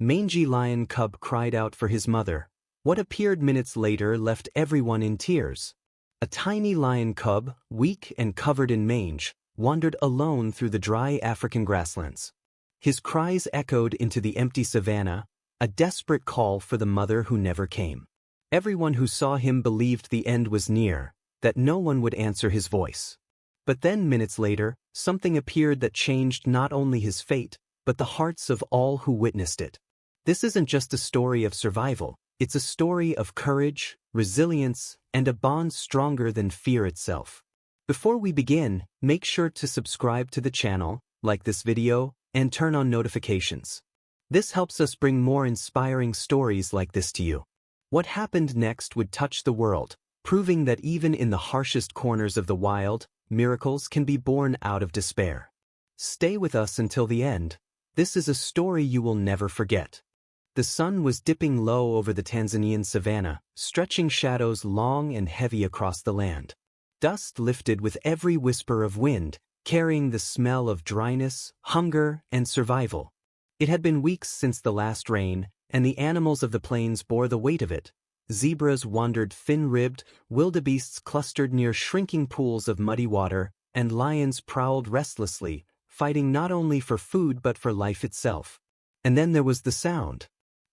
Mangy lion cub cried out for his mother. What appeared minutes later left everyone in tears. A tiny lion cub, weak and covered in mange, wandered alone through the dry African grasslands. His cries echoed into the empty savanna, a desperate call for the mother who never came. Everyone who saw him believed the end was near, that no one would answer his voice. But then minutes later, something appeared that changed not only his fate, but the hearts of all who witnessed it. This isn't just a story of survival, it's a story of courage, resilience, and a bond stronger than fear itself. Before we begin, make sure to subscribe to the channel, like this video, and turn on notifications. This helps us bring more inspiring stories like this to you. What happened next would touch the world, proving that even in the harshest corners of the wild, miracles can be born out of despair. Stay with us until the end. This is a story you will never forget. The sun was dipping low over the Tanzanian savanna, stretching shadows long and heavy across the land. Dust lifted with every whisper of wind, carrying the smell of dryness, hunger, and survival. It had been weeks since the last rain, and the animals of the plains bore the weight of it. Zebras wandered thin-ribbed, wildebeests clustered near shrinking pools of muddy water, and lions prowled restlessly, fighting not only for food but for life itself. And then there was the sound.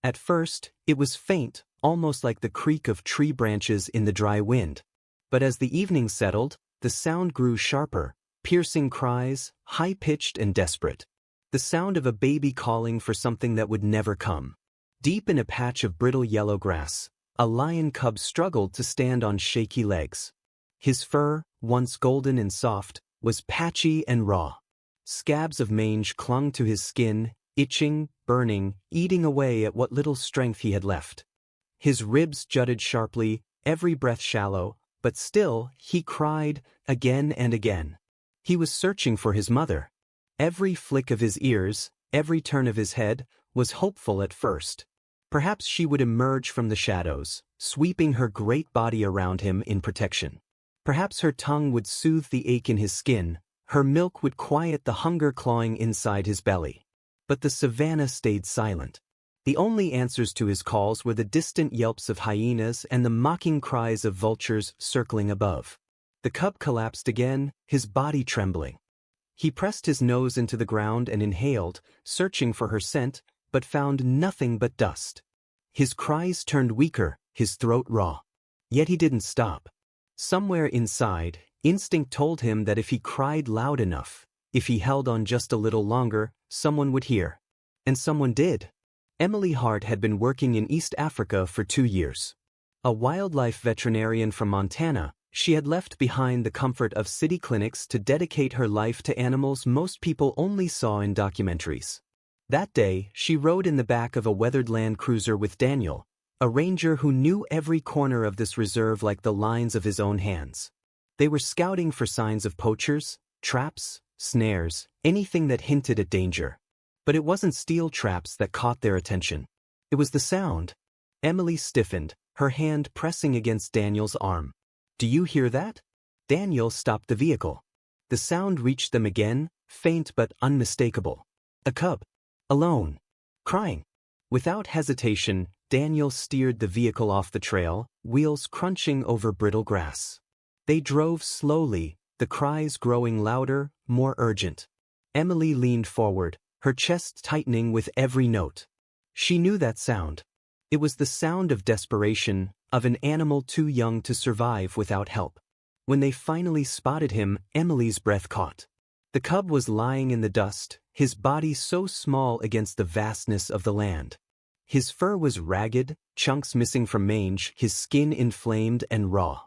At first, it was faint, almost like the creak of tree branches in the dry wind. But as the evening settled, the sound grew sharper, piercing cries, high-pitched and desperate. The sound of a baby calling for something that would never come. Deep in a patch of brittle yellow grass, a lion cub struggled to stand on shaky legs. His fur, once golden and soft, was patchy and raw. Scabs of mange clung to his skin, itching, burning, eating away at what little strength he had left. His ribs jutted sharply, every breath shallow, but still, he cried, again and again. He was searching for his mother. Every flick of his ears, every turn of his head, was hopeful at first. Perhaps she would emerge from the shadows, sweeping her great body around him in protection. Perhaps her tongue would soothe the ache in his skin, her milk would quiet the hunger clawing inside his belly. But the savanna stayed silent. The only answers to his calls were the distant yelps of hyenas and the mocking cries of vultures circling above. The cub collapsed again, his body trembling. He pressed his nose into the ground and inhaled, searching for her scent, but found nothing but dust. His cries turned weaker, his throat raw. Yet he didn't stop. Somewhere inside, instinct told him that if he cried loud enough, if he held on just a little longer, someone would hear. And someone did. Emily Hart had been working in East Africa for 2 years. A wildlife veterinarian from Montana, she had left behind the comfort of city clinics to dedicate her life to animals most people only saw in documentaries. That day, she rode in the back of a weathered Land Cruiser with Daniel, a ranger who knew every corner of this reserve like the lines of his own hands. They were scouting for signs of poachers, traps, snares, anything that hinted at danger. But it wasn't steel traps that caught their attention. It was the sound. Emily stiffened, her hand pressing against Daniel's arm. "Do you hear that?" Daniel stopped the vehicle. The sound reached them again, faint but unmistakable. A cub. Alone. Crying. Without hesitation, Daniel steered the vehicle off the trail, wheels crunching over brittle grass. They drove slowly, the cries growing louder, more urgent. Emily leaned forward, her chest tightening with every note. She knew that sound. It was the sound of desperation, of an animal too young to survive without help. When they finally spotted him, Emily's breath caught. The cub was lying in the dust, his body so small against the vastness of the land. His fur was ragged, chunks missing from mange, his skin inflamed and raw.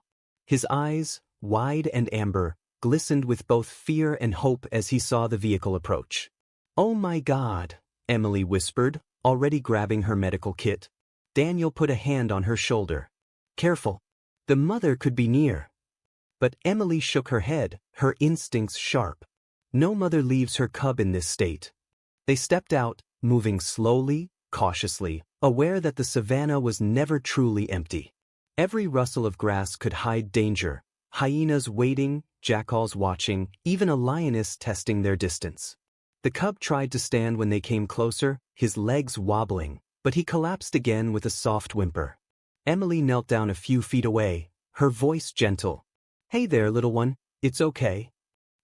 His eyes, wide and amber, glistened with both fear and hope as he saw the vehicle approach. "Oh my God," Emily whispered, already grabbing her medical kit. Daniel put a hand on her shoulder. "Careful. The mother could be near." But Emily shook her head, her instincts sharp. No mother leaves her cub in this state. They stepped out, moving slowly, cautiously, aware that the savanna was never truly empty. Every rustle of grass could hide danger, hyenas waiting, jackals watching, even a lioness testing their distance. The cub tried to stand when they came closer, his legs wobbling, but he collapsed again with a soft whimper. Emily knelt down a few feet away, her voice gentle. "Hey there, little one, it's okay."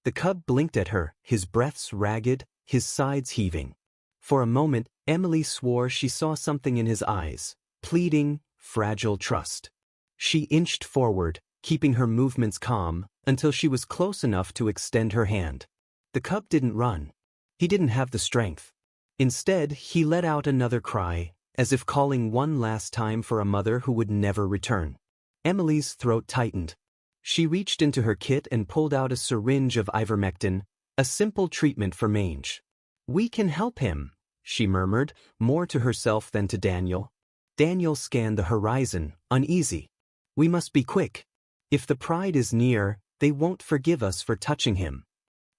The cub blinked at her, his breaths ragged, his sides heaving. For a moment, Emily swore she saw something in his eyes, pleading, fragile trust. She inched forward, keeping her movements calm, until she was close enough to extend her hand. The cub didn't run. He didn't have the strength. Instead, he let out another cry, as if calling one last time for a mother who would never return. Emily's throat tightened. She reached into her kit and pulled out a syringe of ivermectin, a simple treatment for mange. "We can help him," she murmured, more to herself than to Daniel. Daniel scanned the horizon, uneasy. "We must be quick. If the pride is near, they won't forgive us for touching him."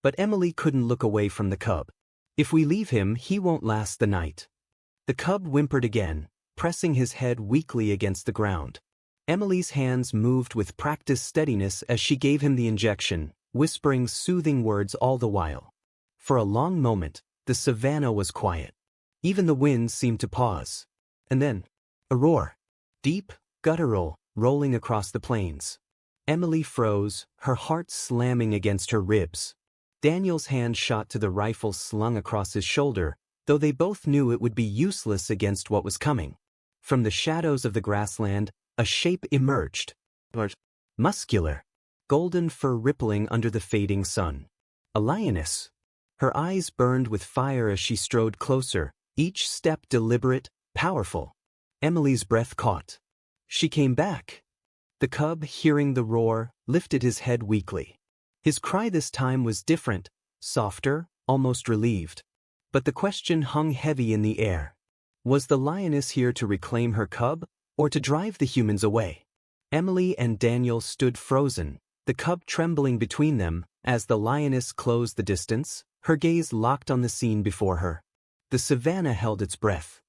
But Emily couldn't look away from the cub. "If we leave him, he won't last the night." The cub whimpered again, pressing his head weakly against the ground. Emily's hands moved with practiced steadiness as she gave him the injection, whispering soothing words all the while. For a long moment, the savannah was quiet. Even the wind seemed to pause. And then, a roar. Deep, guttural, rolling across the plains. Emily froze, her heart slamming against her ribs. Daniel's hand shot to the rifle slung across his shoulder, though they both knew it would be useless against what was coming. From the shadows of the grassland, a shape emerged. Muscular. Golden fur rippling under the fading sun. A lioness. Her eyes burned with fire as she strode closer, each step deliberate, powerful. Emily's breath caught. She came back. The cub, hearing the roar, lifted his head weakly. His cry this time was different, softer, almost relieved. But the question hung heavy in the air. Was the lioness here to reclaim her cub, or to drive the humans away? Emily and Daniel stood frozen, the cub trembling between them, as the lioness closed the distance, her gaze locked on the scene before her. The savannah held its breath.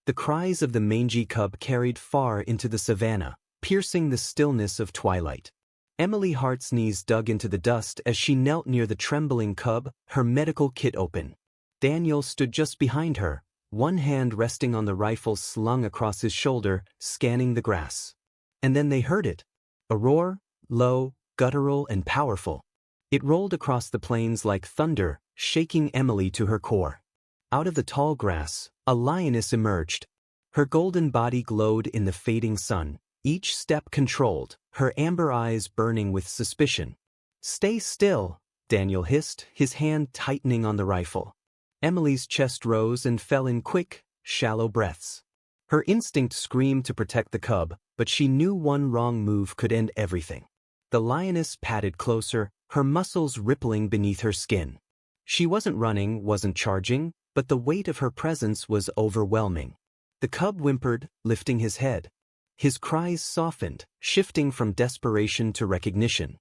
The cries of the mangy cub carried far into the savannah, piercing the stillness of twilight. Emily Hart's knees dug into the dust as she knelt near the trembling cub, her medical kit open. Daniel stood just behind her, one hand resting on the rifle slung across his shoulder, scanning the grass. And then they heard it. A roar, low, guttural, and powerful. It rolled across the plains like thunder, shaking Emily to her core. Out of the tall grass, a lioness emerged. Her golden body glowed in the fading sun, each step controlled, her amber eyes burning with suspicion. "Stay still," Daniel hissed, his hand tightening on the rifle. Emily's chest rose and fell in quick, shallow breaths. Her instinct screamed to protect the cub, but she knew one wrong move could end everything. The lioness padded closer, her muscles rippling beneath her skin. She wasn't running, wasn't charging, but the weight of her presence was overwhelming. The cub whimpered, lifting his head. His cries softened, shifting from desperation to recognition.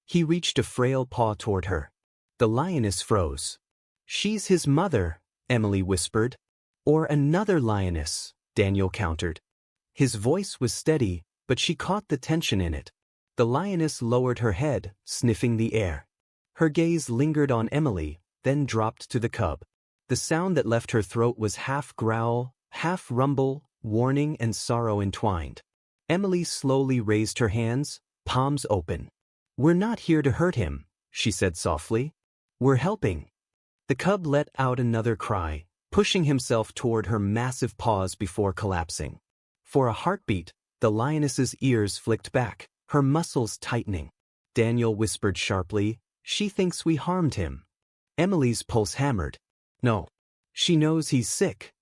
He reached a frail paw toward her. The lioness froze. "She's his mother," Emily whispered. "Or another lioness," Daniel countered. His voice was steady, but she caught the tension in it. The lioness lowered her head, sniffing the air. Her gaze lingered on Emily, then dropped to the cub. The sound that left her throat was half growl, half rumble, warning and sorrow entwined. Emily slowly raised her hands, palms open. "We're not here to hurt him," she said softly. "We're helping." The cub let out another cry, pushing himself toward her massive paws before collapsing. For a heartbeat, the lioness's ears flicked back, her muscles tightening. Daniel whispered sharply, "She thinks we harmed him." Emily's pulse hammered. "No. She knows he's sick."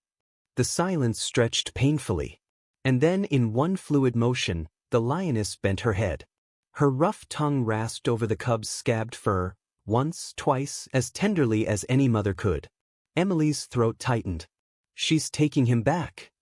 The silence stretched painfully. And then, in one fluid motion, the lioness bent her head. Her rough tongue rasped over the cub's scabbed fur, once, twice, as tenderly as any mother could. Emily's throat tightened. "She's taking him back."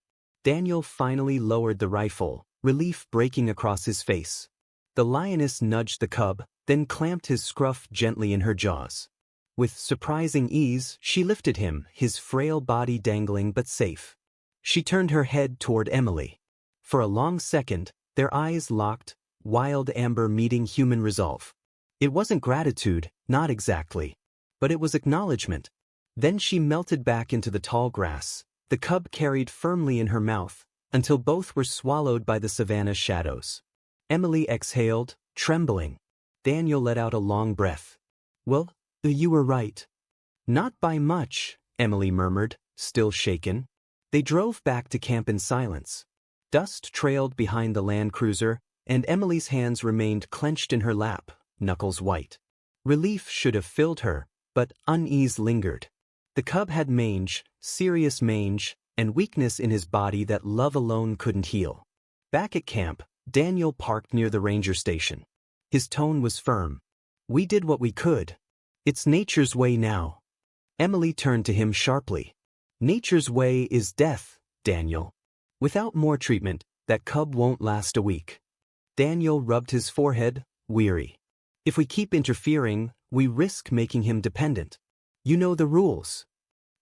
Daniel finally lowered the rifle, relief breaking across his face. The lioness nudged the cub, then clamped his scruff gently in her jaws. With surprising ease, she lifted him, his frail body dangling but safe. She turned her head toward Emily. For a long second, their eyes locked, wild amber meeting human resolve. It wasn't gratitude, not exactly. But it was acknowledgement. Then she melted back into the tall grass, the cub carried firmly in her mouth, until both were swallowed by the savanna shadows. Emily exhaled, trembling. Daniel let out a long breath. "Well, you were right." "Not by much," Emily murmured, still shaken. They drove back to camp in silence. Dust trailed behind the Land Cruiser, and Emily's hands remained clenched in her lap, knuckles white. Relief should have filled her, but unease lingered. The cub had mange, serious mange, and weakness in his body that love alone couldn't heal. Back at camp, Daniel parked near the ranger station. His tone was firm. "We did what we could. It's nature's way now." Emily turned to him sharply. "Nature's way is death, Daniel. Without more treatment, that cub won't last a week." Daniel rubbed his forehead, weary. "If we keep interfering, we risk making him dependent. You know the rules."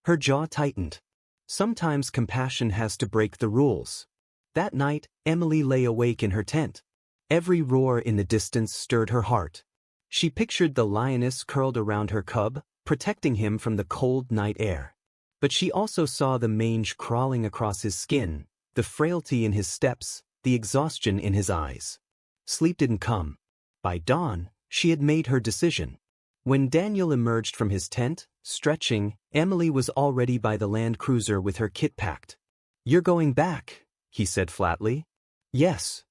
Her jaw tightened. Sometimes compassion has to break the rules. That night, Emily lay awake in her tent. Every roar in the distance stirred her heart. She pictured the lioness curled around her cub, protecting him from the cold night air. But she also saw the mange crawling across his skin, the frailty in his steps, the exhaustion in his eyes. Sleep didn't come. By dawn, she had made her decision. When Daniel emerged from his tent, stretching, Emily was already by the Land Cruiser with her kit packed. "You're going back," he said flatly. "Yes."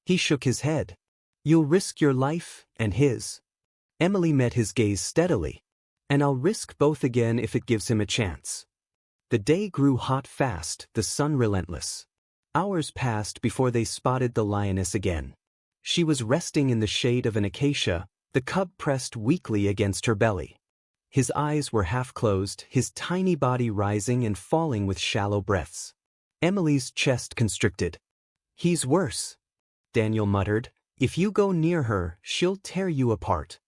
He shook his head. "You'll risk your life and his." Emily met his gaze steadily. "And I'll risk both again if it gives him a chance." The day grew hot fast, the sun relentless. Hours passed before they spotted the lioness again. She was resting in the shade of an acacia, the cub pressed weakly against her belly. His eyes were half closed, his tiny body rising and falling with shallow breaths. Emily's chest constricted. "He's worse," Daniel muttered. "If you go near her, she'll tear you apart."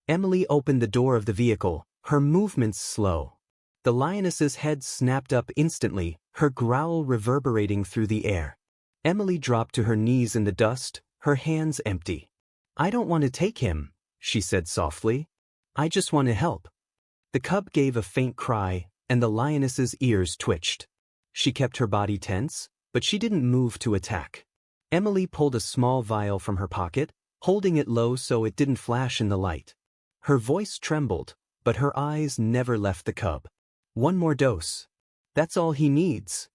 Emily opened the door of the vehicle, her movements slow. The lioness's head snapped up instantly, her growl reverberating through the air. Emily dropped to her knees in the dust, her hands empty. "I don't want to take him," she said softly. "I just want to help." The cub gave a faint cry, and the lioness's ears twitched. She kept her body tense, but she didn't move to attack. Emily pulled a small vial from her pocket, holding it low so it didn't flash in the light. Her voice trembled, but her eyes never left the cub. "One more dose. That's all he needs."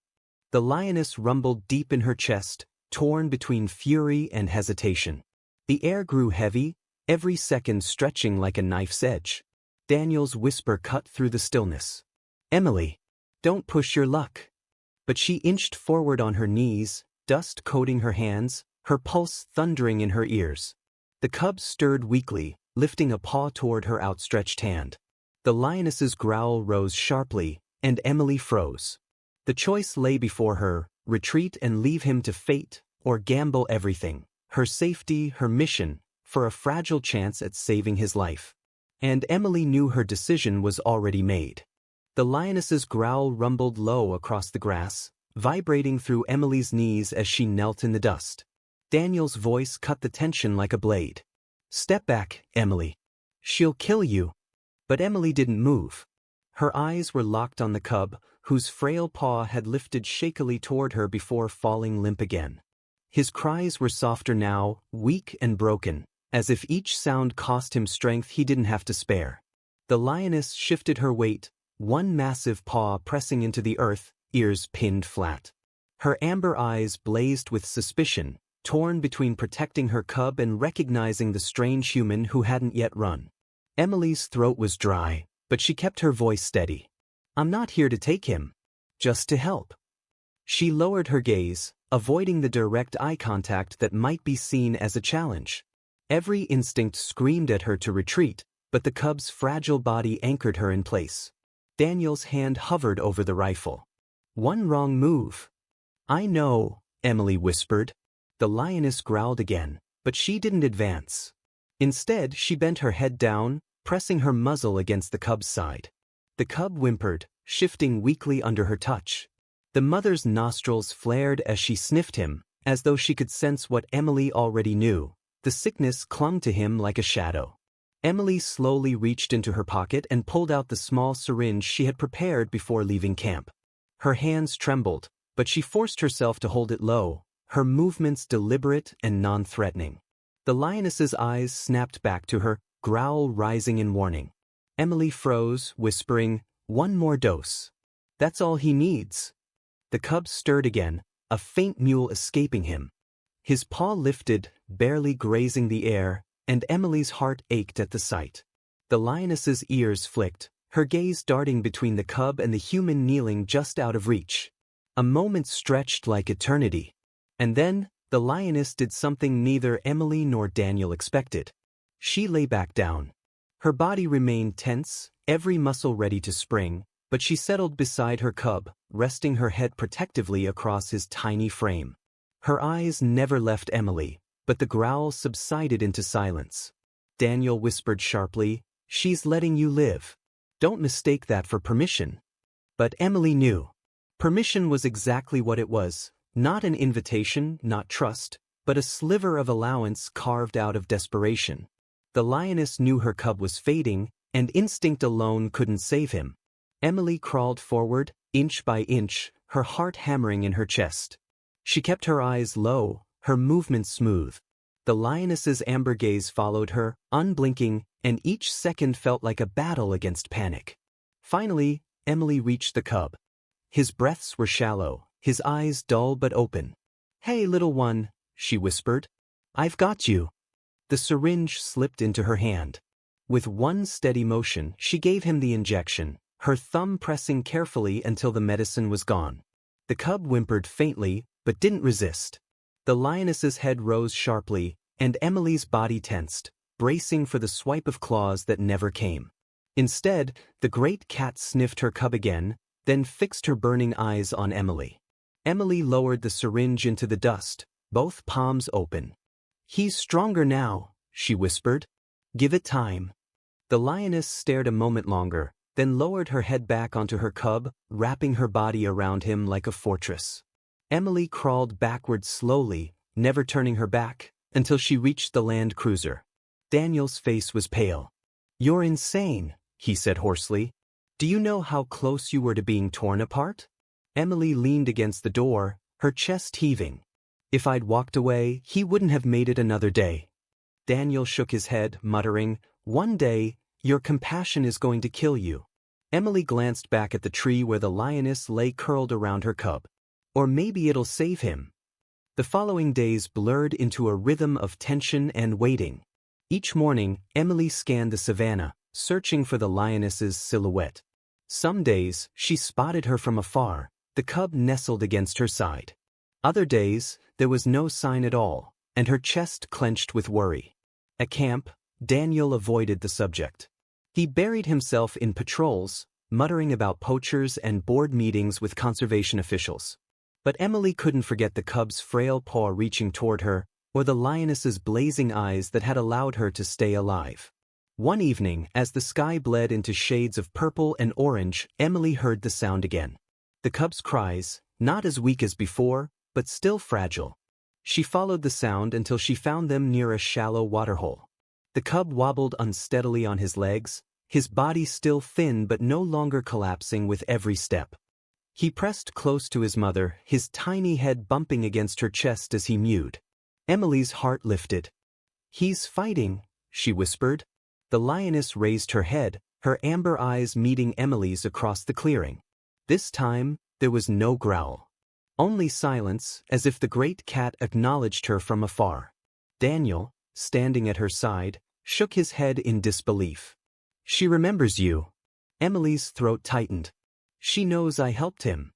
The lioness rumbled deep in her chest, torn between fury and hesitation. The air grew heavy, every second stretching like a knife's edge. Daniel's whisper cut through the stillness. "Emily, don't push your luck." But she inched forward on her knees, dust coating her hands, her pulse thundering in her ears. The cub stirred weakly, lifting a paw toward her outstretched hand. The lioness's growl rose sharply, and Emily froze. The choice lay before her: retreat and leave him to fate, or gamble everything, her safety, her mission, for a fragile chance at saving his life. And Emily knew her decision was already made. The lioness's growl rumbled low across the grass, vibrating through Emily's knees as she knelt in the dust. Daniel's voice cut the tension like a blade. "Step back, Emily. She'll kill you." But Emily didn't move. Her eyes were locked on the cub, whose frail paw had lifted shakily toward her before falling limp again. His cries were softer now, weak and broken, as if each sound cost him strength he didn't have to spare. The lioness shifted her weight, one massive paw pressing into the earth, ears pinned flat. Her amber eyes blazed with suspicion, torn between protecting her cub and recognizing the strange human who hadn't yet run. Emily's throat was dry, but she kept her voice steady. "I'm not here to take him. Just to help." She lowered her gaze, avoiding the direct eye contact that might be seen as a challenge. Every instinct screamed at her to retreat, but the cub's fragile body anchored her in place. Daniel's hand hovered over the rifle. "One wrong move." "I know," Emily whispered. The lioness growled again, but she didn't advance. Instead, she bent her head down, pressing her muzzle against the cub's side. The cub whimpered, shifting weakly under her touch. The mother's nostrils flared as she sniffed him, as though she could sense what Emily already knew. The sickness clung to him like a shadow. Emily slowly reached into her pocket and pulled out the small syringe she had prepared before leaving camp. Her hands trembled, but she forced herself to hold it low, her movements deliberate and non-threatening. The lioness's eyes snapped back to her, growl rising in warning. Emily froze, whispering, "One more dose. That's all he needs." The cub stirred again, a faint mewl escaping him. His paw lifted, barely grazing the air, and Emily's heart ached at the sight. The lioness's ears flicked, her gaze darting between the cub and the human kneeling just out of reach. A moment stretched like eternity. And then, the lioness did something neither Emily nor Daniel expected. She lay back down. Her body remained tense, every muscle ready to spring, but she settled beside her cub, resting her head protectively across his tiny frame. Her eyes never left Emily, but the growl subsided into silence. Daniel whispered sharply, "She's letting you live. Don't mistake that for permission." But Emily knew. Permission was exactly what it was, not an invitation, not trust, but a sliver of allowance carved out of desperation. The lioness knew her cub was fading, and instinct alone couldn't save him. Emily crawled forward, inch by inch, her heart hammering in her chest. She kept her eyes low, her movements smooth. The lioness's amber gaze followed her, unblinking, and each second felt like a battle against panic. Finally, Emily reached the cub. His breaths were shallow, his eyes dull but open. "Hey, little one," she whispered. "I've got you." The syringe slipped into her hand. With one steady motion, she gave him the injection, her thumb pressing carefully until the medicine was gone. The cub whimpered faintly, but didn't resist. The lioness's head rose sharply, and Emily's body tensed, bracing for the swipe of claws that never came. Instead, the great cat sniffed her cub again, then fixed her burning eyes on Emily. Emily lowered the syringe into the dust, both palms open. "He's stronger now," she whispered. "Give it time." The lioness stared a moment longer, then lowered her head back onto her cub, wrapping her body around him like a fortress. Emily crawled backward slowly, never turning her back, until she reached the land cruiser. Daniel's face was pale. "You're insane," he said hoarsely. "Do you know how close you were to being torn apart?" Emily leaned against the door, her chest heaving. "If I'd walked away, he wouldn't have made it another day." Daniel shook his head, muttering, "One day, your compassion is going to kill you." Emily glanced back at the tree where the lioness lay curled around her cub. Or maybe it'll save him. The following days blurred into a rhythm of tension and waiting. Each morning, Emily scanned the savannah, searching for the lioness's silhouette. Some days, she spotted her from afar, the cub nestled against her side. Other days, there was no sign at all, and her chest clenched with worry. At camp, Daniel avoided the subject. He buried himself in patrols, muttering about poachers and board meetings with conservation officials. But Emily couldn't forget the cub's frail paw reaching toward her, or the lioness's blazing eyes that had allowed her to stay alive. One evening, as the sky bled into shades of purple and orange, Emily heard the sound again. The cub's cries, not as weak as before, but still fragile. She followed the sound until she found them near a shallow waterhole. The cub wobbled unsteadily on his legs, his body still thin but no longer collapsing with every step. He pressed close to his mother, his tiny head bumping against her chest as he mewed. Emily's heart lifted. "He's fighting," she whispered. The lioness raised her head, her amber eyes meeting Emily's across the clearing. This time, there was no growl. Only silence, as if the great cat acknowledged her from afar. Daniel, standing at her side, shook his head in disbelief. "She remembers you." Emily's throat tightened. "She knows I helped him."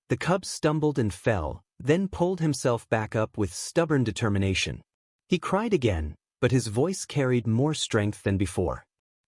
The cub stumbled and fell, then pulled himself back up with stubborn determination. He cried again, but his voice carried more strength than before.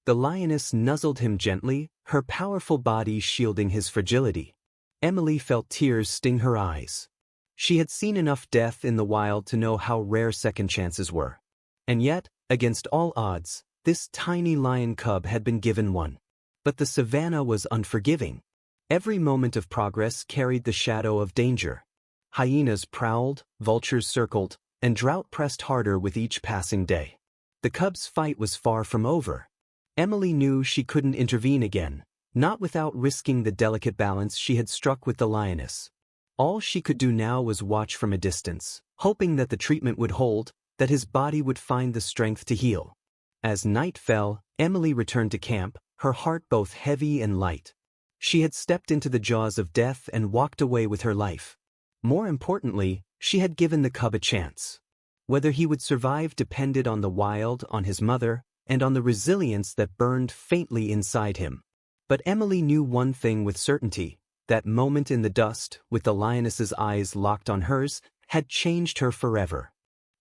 The lioness nuzzled him gently, her powerful body shielding his fragility. Emily felt tears sting her eyes. She had seen enough death in the wild to know how rare second chances were. And yet, against all odds, this tiny lion cub had been given one. But the savannah was unforgiving. Every moment of progress carried the shadow of danger. Hyenas prowled, vultures circled, and drought pressed harder with each passing day. The cub's fight was far from over. Emily knew she couldn't intervene again, not without risking the delicate balance she had struck with the lioness. All she could do now was watch from a distance, hoping that the treatment would hold, that his body would find the strength to heal. As night fell, Emily returned to camp, her heart both heavy and light. She had stepped into the jaws of death and walked away with her life. More importantly, she had given the cub a chance. Whether he would survive depended on the wild, on his mother, and on the resilience that burned faintly inside him. But Emily knew one thing with certainty: that moment in the dust, with the lioness's eyes locked on hers, had changed her forever.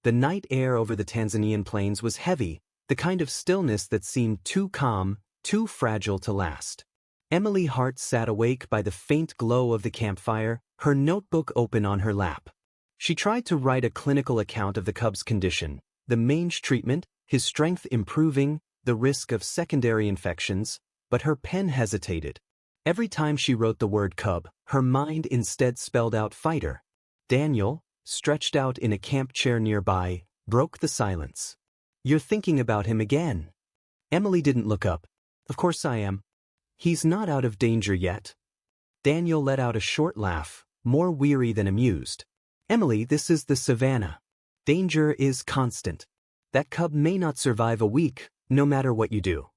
The night air over the Tanzanian plains was heavy, the kind of stillness that seemed too calm, too fragile to last. Emily's heart sat awake by the faint glow of the campfire, her notebook open on her lap. She tried to write a clinical account of the cub's condition, the mange treatment, his strength improving, the risk of secondary infections, but her pen hesitated. Every time she wrote the word cub, her mind instead spelled out fighter. Daniel, stretched out in a camp chair nearby, broke the silence. "You're thinking about him again." Emily didn't look up. "Of course I am. He's not out of danger yet." Daniel let out a short laugh, more weary than amused. "Emily, this is the savannah. Danger is constant. That cub may not survive a week, no matter what you do."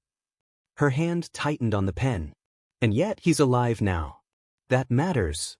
Her hand tightened on the pen. "And yet he's alive now. That matters."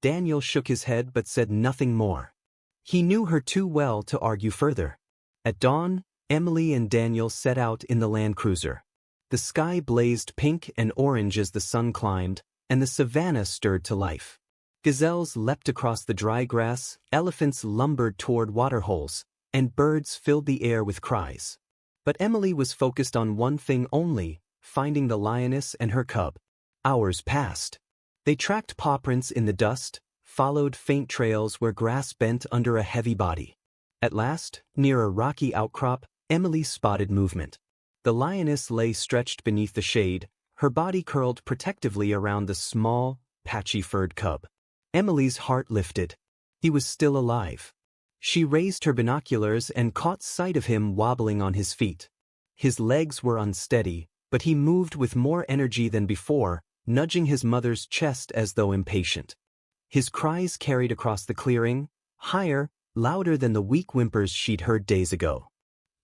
Daniel shook his head but said nothing more. He knew her too well to argue further. At dawn, Emily and Daniel set out in the Land Cruiser. The sky blazed pink and orange as the sun climbed, and the savannah stirred to life. Gazelles leapt across the dry grass, elephants lumbered toward waterholes, and birds filled the air with cries. But Emily was focused on one thing only: finding the lioness and her cub. Hours passed. They tracked paw prints in the dust, followed faint trails where grass bent under a heavy body. At last, near a rocky outcrop, Emily spotted movement. The lioness lay stretched beneath the shade, her body curled protectively around the small, patchy-furred cub. Emily's heart lifted. He was still alive. She raised her binoculars and caught sight of him wobbling on his feet. His legs were unsteady, but he moved with more energy than before, nudging his mother's chest as though impatient. His cries carried across the clearing, higher, louder than the weak whimpers she'd heard days ago.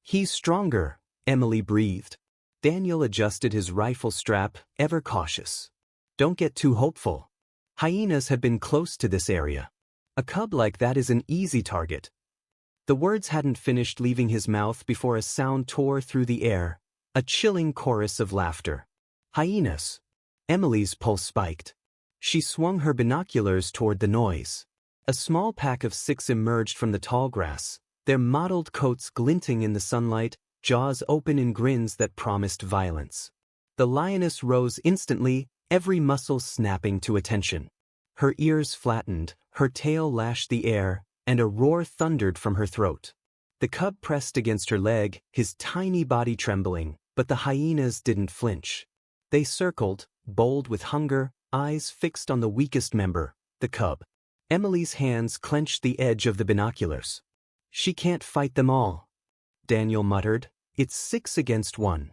"He's stronger," Emily breathed. Daniel adjusted his rifle strap, ever cautious. "Don't get too hopeful. Hyenas have been close to this area. A cub like that is an easy target." The words hadn't finished leaving his mouth before a sound tore through the air, a chilling chorus of laughter. "Hyenas!" Emily's pulse spiked. She swung her binoculars toward the noise. A small pack of 6 emerged from the tall grass, their mottled coats glinting in the sunlight, jaws open in grins that promised violence. The lioness rose instantly, every muscle snapping to attention. Her ears flattened, her tail lashed the air, and a roar thundered from her throat. The cub pressed against her leg, his tiny body trembling, but the hyenas didn't flinch. They circled, bold with hunger, eyes fixed on the weakest member, the cub. Emily's hands clenched the edge of the binoculars. "She can't fight them all," Daniel muttered. "It's 6 against 1.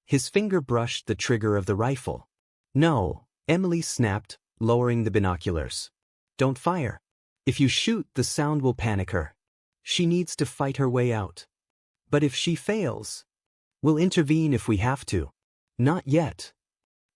His finger brushed the trigger of the rifle. "No," Emily snapped, lowering the binoculars. "Don't fire. If you shoot, the sound will panic her. She needs to fight her way out. But if she fails, we'll intervene if we have to." "Not yet."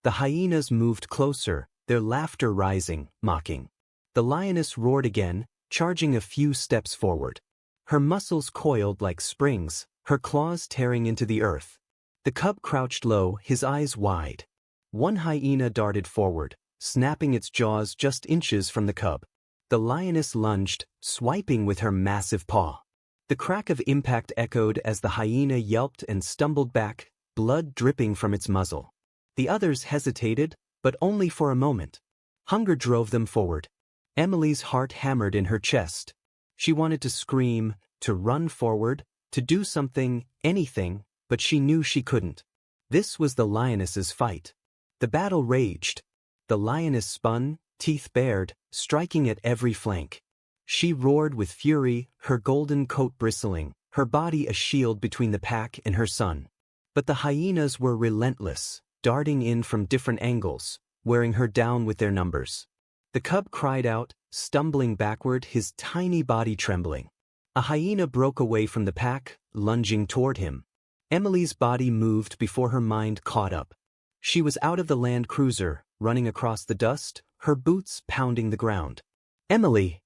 The hyenas moved closer, their laughter rising, mocking. The lioness roared again, charging a few steps forward. Her muscles coiled like springs, her claws tearing into the earth. The cub crouched low, his eyes wide. One hyena darted forward, snapping its jaws just inches from the cub. The lioness lunged, swiping with her massive paw. The crack of impact echoed as the hyena yelped and stumbled back, blood dripping from its muzzle. The others hesitated, but only for a moment. Hunger drove them forward. Emily's heart hammered in her chest. She wanted to scream, to run forward, to do something, anything, but she knew she couldn't. This was the lioness's fight. The battle raged. The lioness spun, teeth bared, striking at every flank. She roared with fury, her golden coat bristling, her body a shield between the pack and her son. But the hyenas were relentless, darting in from different angles, wearing her down with their numbers. The cub cried out, stumbling backward, his tiny body trembling. A hyena broke away from the pack, lunging toward him. Emily's body moved before her mind caught up. She was out of the land cruiser, running across the dust, her boots pounding the ground. "Emily!"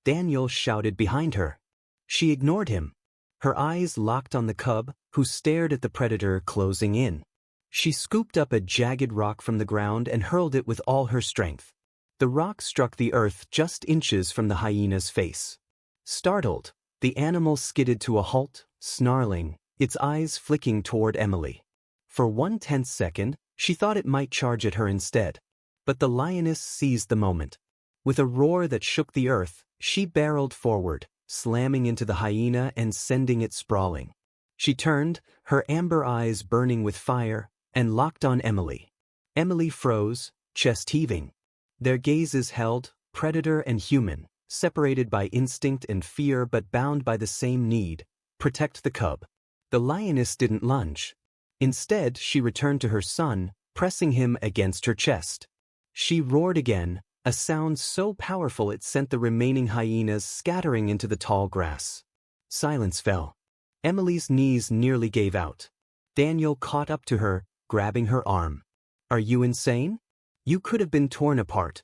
Daniel shouted behind her. She ignored him. Her eyes locked on the cub, who stared at the predator closing in. She scooped up a jagged rock from the ground and hurled it with all her strength. The rock struck the earth just inches from the hyena's face. Startled, the animal skidded to a halt, snarling, its eyes flicking toward Emily. For 1/10 second, she thought it might charge at her instead. But the lioness seized the moment. With a roar that shook the earth, she barreled forward, slamming into the hyena and sending it sprawling. She turned, her amber eyes burning with fire, and locked on Emily. Emily froze, chest heaving. Their gazes held, predator and human, separated by instinct and fear but bound by the same need: protect the cub. The lioness didn't lunge. Instead, she returned to her son, pressing him against her chest. She roared again, a sound so powerful it sent the remaining hyenas scattering into the tall grass. Silence fell. Emily's knees nearly gave out. Daniel caught up to her, grabbing her arm. "Are you insane? You could have been torn apart."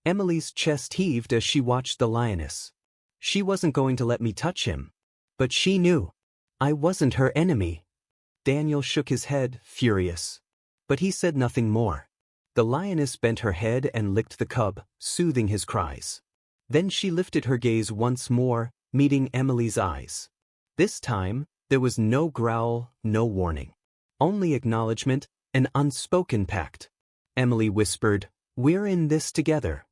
Emily's chest heaved as she watched the lioness. She wasn't going to let me touch him. But she knew. I wasn't her enemy. Daniel shook his head, furious. But he said nothing more. The lioness bent her head and licked the cub, soothing his cries. Then she lifted her gaze once more, meeting Emily's eyes. This time, there was no growl, no warning. Only acknowledgement, an unspoken pact. Emily whispered, "We're in this together."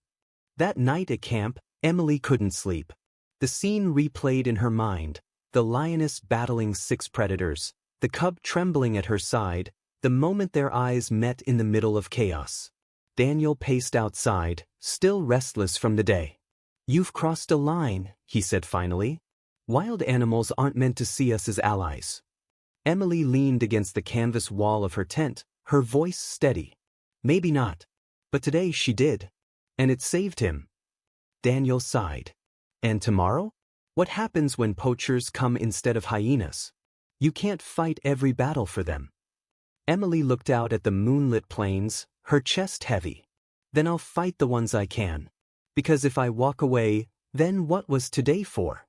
That night at camp, Emily couldn't sleep. The scene replayed in her mind, the lioness battling 6 predators, the cub trembling at her side, the moment their eyes met in the middle of chaos. Daniel paced outside, still restless from the day. "You've crossed a line," he said finally. "Wild animals aren't meant to see us as allies." Emily leaned against the canvas wall of her tent, her voice steady. "Maybe not. But today she did. And it saved him." Daniel sighed. "And tomorrow? What happens when poachers come instead of hyenas? You can't fight every battle for them." Emily looked out at the moonlit plains, her chest heavy. "Then I'll fight the ones I can. Because if I walk away, then what was today for?"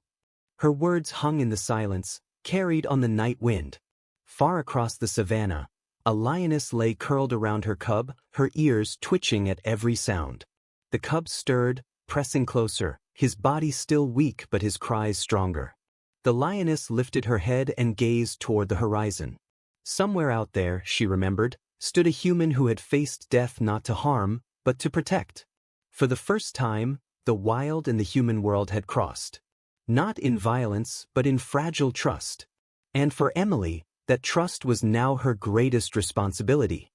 Her words hung in the silence, carried on the night wind. Far across the savannah, a lioness lay curled around her cub, her ears twitching at every sound. The cub stirred, pressing closer, his body still weak but his cries stronger. The lioness lifted her head and gazed toward the horizon. Somewhere out there, she remembered, stood a human who had faced death not to harm, but to protect. For the first time, the wild and the human world had crossed. Not in violence, but in fragile trust. And for Emily, that trust was now her greatest responsibility.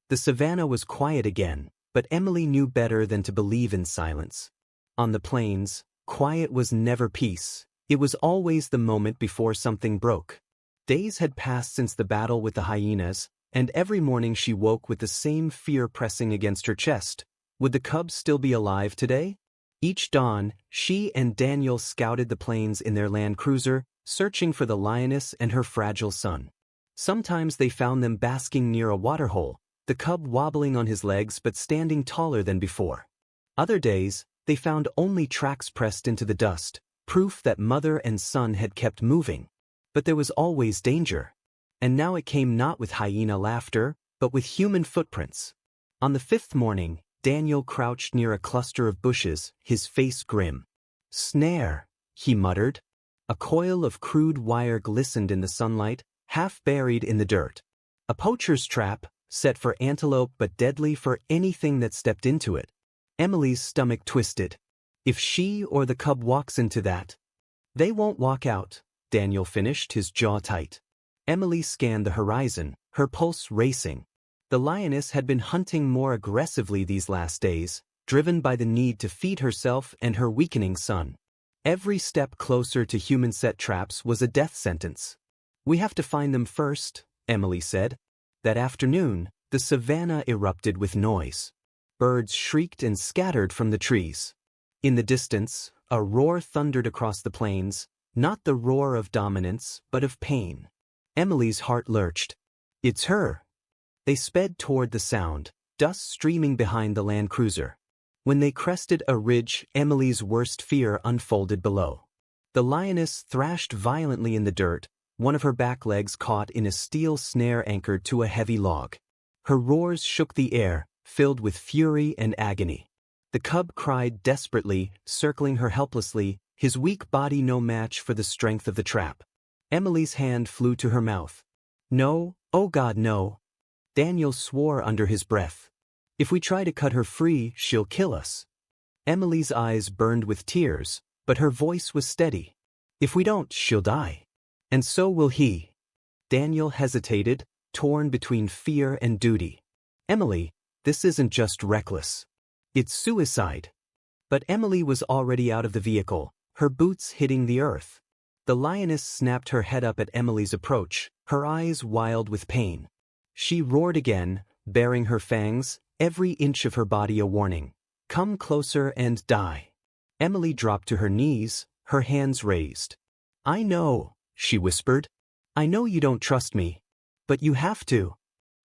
The savannah was quiet again, but Emily knew better than to believe in silence. On the plains, quiet was never peace. It was always the moment before something broke. Days had passed since the battle with the hyenas, and every morning she woke with the same fear pressing against her chest. Would the cub still be alive today? Each dawn, she and Daniel scouted the plains in their land cruiser, searching for the lioness and her fragile son. Sometimes they found them basking near a waterhole, the cub wobbling on his legs but standing taller than before. Other days, they found only tracks pressed into the dust, proof that mother and son had kept moving. But there was always danger. And now it came not with hyena laughter, but with human footprints. On the 5th morning, Daniel crouched near a cluster of bushes, his face grim. "Snare," he muttered. A coil of crude wire glistened in the sunlight, half buried in the dirt. A poacher's trap, set for antelope but deadly for anything that stepped into it. Emily's stomach twisted. If she or the cub walks into that, they won't walk out, Daniel finished, his jaw tight. Emily scanned the horizon, her pulse racing. The lioness had been hunting more aggressively these last days, driven by the need to feed herself and her weakening son. Every step closer to human-set traps was a death sentence. "We have to find them first," Emily said. That afternoon, the savannah erupted with noise. Birds shrieked and scattered from the trees. In the distance, a roar thundered across the plains, not the roar of dominance, but of pain. Emily's heart lurched. "It's her." They sped toward the sound, dust streaming behind the Land Cruiser. When they crested a ridge, Emily's worst fear unfolded below. The lioness thrashed violently in the dirt, one of her back legs caught in a steel snare anchored to a heavy log. Her roars shook the air, filled with fury and agony. The cub cried desperately, circling her helplessly, his weak body no match for the strength of the trap. Emily's hand flew to her mouth. "No, oh God, no." Daniel swore under his breath. "If we try to cut her free, she'll kill us." Emily's eyes burned with tears, but her voice was steady. "If we don't, she'll die. And so will he." Daniel hesitated, torn between fear and duty. "Emily, this isn't just reckless. It's suicide." But Emily was already out of the vehicle, her boots hitting the earth. The lioness snapped her head up at Emily's approach, her eyes wild with pain. She roared again, baring her fangs, every inch of her body a warning. "Come closer and die." Emily dropped to her knees, her hands raised. "I know," she whispered. "I know you don't trust me. But you have to."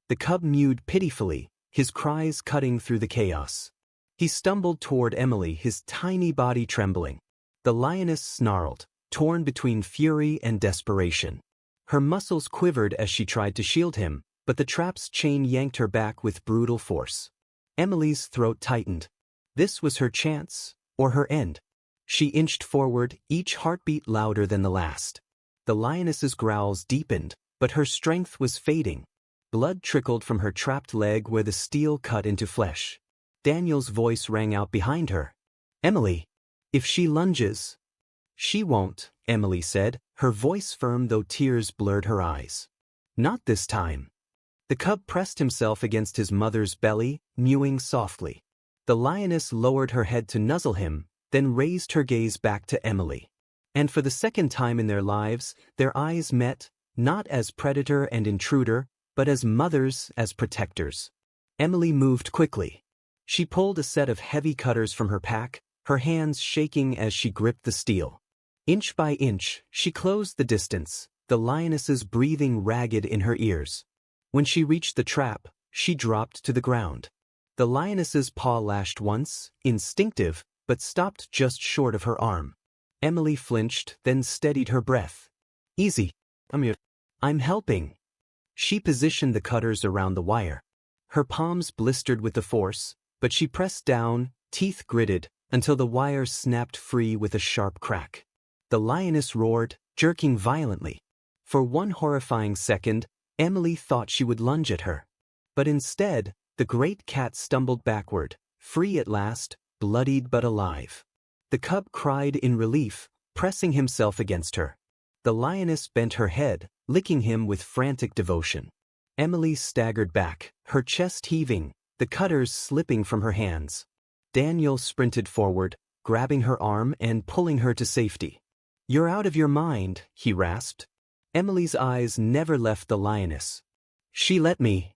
The cub mewed pitifully, his cries cutting through the chaos. He stumbled toward Emily, his tiny body trembling. The lioness snarled, torn between fury and desperation. Her muscles quivered as she tried to shield him, but the trap's chain yanked her back with brutal force. Emily's throat tightened. This was her chance, or her end. She inched forward, each heartbeat louder than the last. The lioness's growls deepened, but her strength was fading. Blood trickled from her trapped leg where the steel cut into flesh. Daniel's voice rang out behind her. "Emily, if she lunges—" "She won't," Emily said, her voice firm though tears blurred her eyes. "Not this time." The cub pressed himself against his mother's belly, mewing softly. The lioness lowered her head to nuzzle him, then raised her gaze back to Emily. And for the second time in their lives, their eyes met, not as predator and intruder, but as mothers, as protectors. Emily moved quickly. She pulled a set of heavy cutters from her pack, her hands shaking as she gripped the steel. Inch by inch, she closed the distance, the lioness's breathing ragged in her ears. When she reached the trap, she dropped to the ground. The lioness's paw lashed once, instinctive, but stopped just short of her arm. Emily flinched, then steadied her breath. "Easy. I'm helping." She positioned the cutters around the wire. Her palms blistered with the force, but she pressed down, teeth gritted, until the wire snapped free with a sharp crack. The lioness roared, jerking violently. For one horrifying second, Emily thought she would lunge at her. But instead, the great cat stumbled backward, free at last, bloodied but alive. The cub cried in relief, pressing himself against her. The lioness bent her head, licking him with frantic devotion. Emily staggered back, her chest heaving, the cutters slipping from her hands. Daniel sprinted forward, grabbing her arm and pulling her to safety. "You're out of your mind," he rasped. Emily's eyes never left the lioness. "She let me."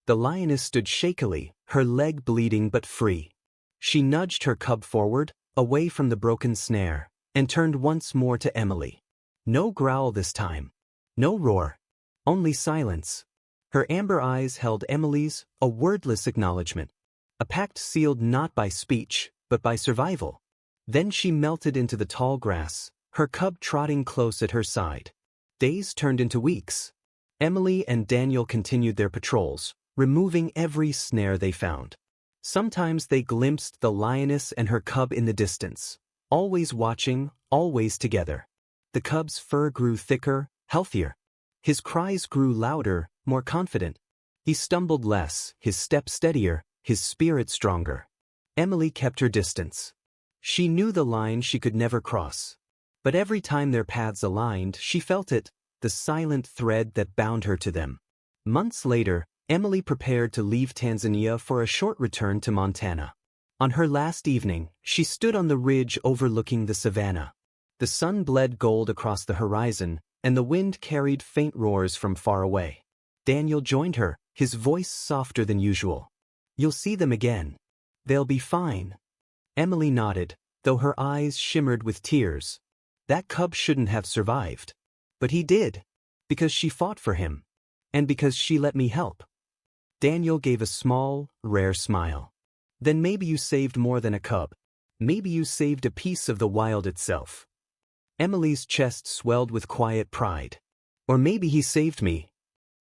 The lioness stood shakily, her leg bleeding but free. She nudged her cub forward, away from the broken snare, and turned once more to Emily. No growl this time. No roar. Only silence. Her amber eyes held Emily's, a wordless acknowledgement. A pact sealed not by speech, but by survival. Then she melted into the tall grass, her cub trotting close at her side. Days turned into weeks. Emily and Daniel continued their patrols, removing every snare they found. Sometimes they glimpsed the lioness and her cub in the distance, always watching, always together. The cub's fur grew thicker, healthier. His cries grew louder, more confident. He stumbled less, his step steadier, his spirit stronger. Emily kept her distance. She knew the line she could never cross. But every time their paths aligned, she felt it, the silent thread that bound her to them. Months later, Emily prepared to leave Tanzania for a short return to Montana. On her last evening, she stood on the ridge overlooking the savannah. The sun bled gold across the horizon, and the wind carried faint roars from far away. Daniel joined her, his voice softer than usual. "You'll see them again. They'll be fine." Emily nodded, though her eyes shimmered with tears. That cub shouldn't have survived. But he did. Because she fought for him. And because she let me help. Daniel gave a small, rare smile. "Then maybe you saved more than a cub. Maybe you saved a piece of the wild itself." Emily's chest swelled with quiet pride. "Or maybe he saved me."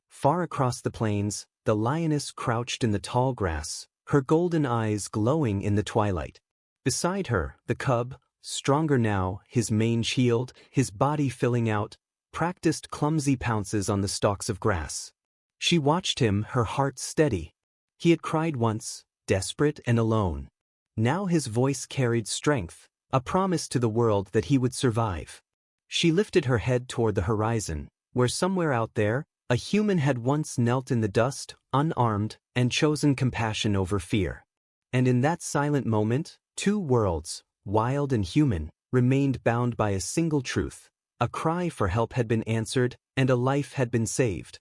Far across the plains, the lioness crouched in the tall grass, her golden eyes glowing in the twilight. Beside her, the cub, stronger now, his mane healed, his body filling out, practiced clumsy pounces on the stalks of grass. She watched him, her heart steady. He had cried once, desperate and alone. Now his voice carried strength, a promise to the world that he would survive. She lifted her head toward the horizon, where somewhere out there, a human had once knelt in the dust, unarmed, and chosen compassion over fear. And in that silent moment, two worlds, wild and human, remained bound by a single truth. A cry for help had been answered, and a life had been saved.